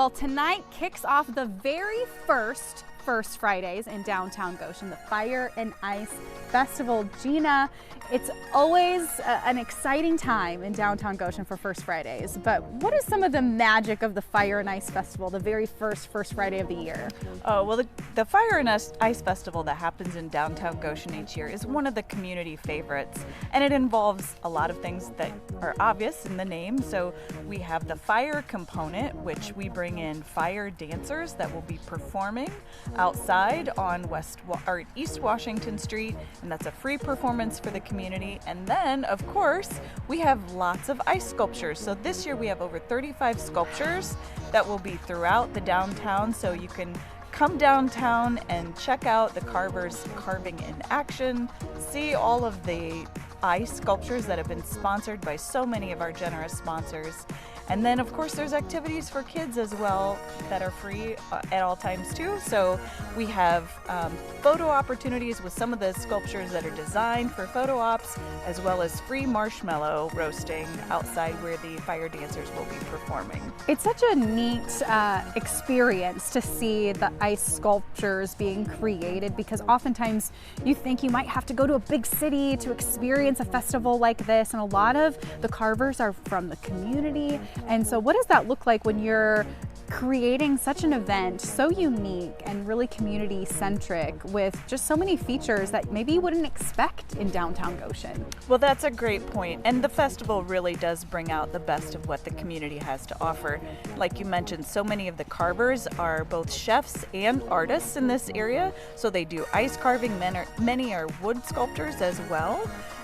Well, tonight kicks off the very first Fridays in Downtown Goshen, the Fire and Ice Festival. Gina, it's always an exciting time in Downtown Goshen for First Fridays, but what is some of the magic of the Fire and Ice Festival, the very first Friday of the year? Oh, well, the Fire and Ice Festival that happens in Downtown Goshen each year is one of the community favorites, and it involves a lot of things that are obvious in the name. So we have the fire component, which we bring in fire dancers that will be performing outside on East Washington Street, and that's a free performance for the community. And then, of course, we have lots of ice sculptures. So this year we have over 35 sculptures that will be throughout the downtown, so you can come downtown and check out the carvers carving in action, see all of the ice sculptures that have been sponsored by so many of our generous sponsors. And then, of course, there's activities for kids as well that are free at all times too. So we have photo opportunities with some of the sculptures that are designed for photo ops, as well as free marshmallow roasting outside where the fire dancers will be performing. It's such a neat experience to see the ice sculptures being created, because oftentimes you think you might have to go to a big city to experience a festival like this, and a lot of the carvers are from the community. And so what does that look like when you're creating such an event so unique and really community centric with just so many features that maybe you wouldn't expect in Downtown Goshen? Well, that's a great point. And the festival really does bring out the best of what the community has to offer. Like you mentioned, so many of the carvers are both chefs and artists in this area. So they do ice carving, many are wood sculptors as well.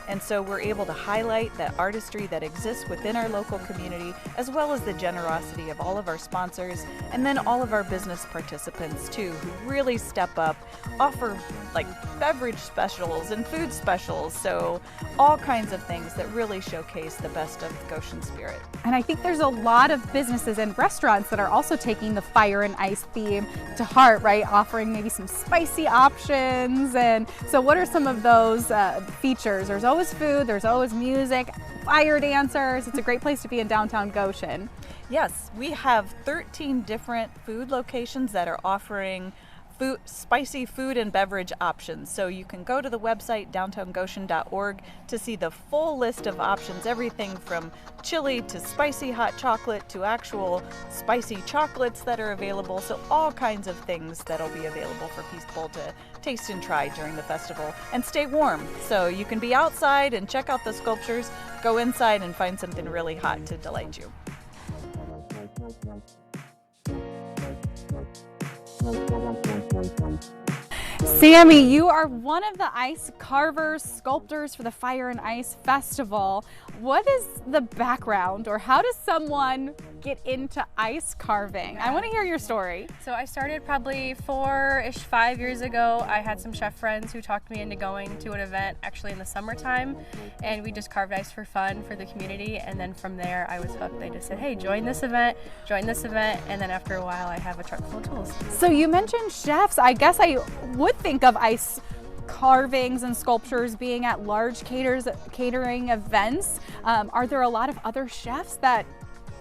And so we're able to highlight that artistry that exists within our local community, as well as the generosity of all of our sponsors, and then all of our business participants too, who really step up, offer like beverage specials and food specials. So all kinds of things that really showcase the best of Goshen spirit. And I think there's a lot of businesses and restaurants that are also taking the fire and ice theme to heart, right? Offering maybe some spicy options. And so what are some of those features? There's always food, there's always music, fire dancers. It's a great place to be in Downtown Goshen. Yes, we have 13 different food locations that are offering spicy food and beverage options. So you can go to the website downtowngoshen.org to see the full list of options, everything from chili to spicy hot chocolate to actual spicy chocolates that are available. So all kinds of things that'll be available for people to taste and try during the festival, and stay warm. So you can be outside and check out the sculptures, go inside and find something really hot to delight you. Sammy, you are one of the ice carvers, sculptors for the Fire and Ice Festival. What is the background, or how does someone get into ice carving? I want to hear your story. So I started probably 5 years ago. I had some chef friends who talked me into going to an event actually in the summertime, and we just carved ice for fun for the community. And then from there I was hooked. They just said, hey, join this event. And then after a while I have a truck full of tools. So you mentioned chefs. I guess I would think of ice carvings and sculptures being at large catering events. Are there a lot of other chefs that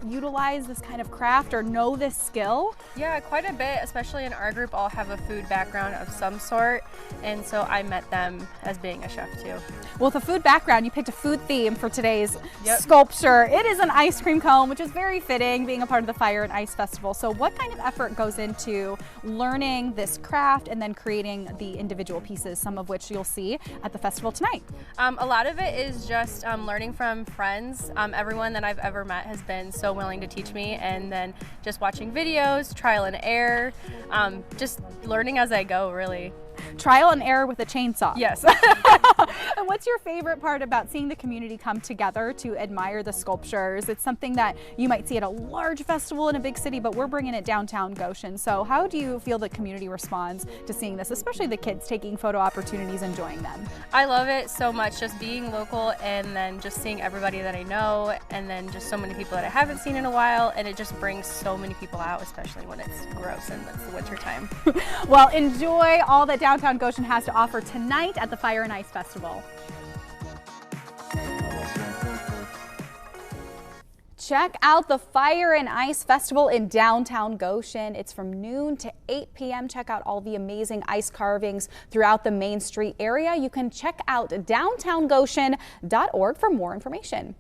utilize this kind of craft or know this skill? Yeah, quite a bit, especially in our group. All have a food background of some sort, and so I met them as being a chef too. Well, with a food background, you picked a food theme for today's sculpture. It is an ice cream cone, which is very fitting, being a part of the Fire and Ice Festival. So what kind of effort goes into learning this craft and then creating the individual pieces, some of which you'll see at the festival tonight? A lot of it is just learning from friends. Everyone that I've ever met has been so willing to teach me, and then just watching videos, trial and error, just learning as I go, really. Trial and error with a chainsaw. Yes. And what's your favorite part about seeing the community come together to admire the sculptures? It's something that you might see at a large festival in a big city, but we're bringing it downtown Goshen. So how do you feel the community responds to seeing this, especially the kids taking photo opportunities, enjoying them? I love it so much, just being local and then just seeing everybody that I know, and then just so many people that I haven't seen in a while, and it just brings so many people out, especially when it's gross and it's the winter time. Well, enjoy all that Downtown Goshen has to offer tonight at the Fire and Ice Festival. Check out the Fire and Ice Festival in Downtown Goshen. It's from noon to 8 p.m. Check out all the amazing ice carvings throughout the Main Street area. You can check out downtowngoshen.org for more information.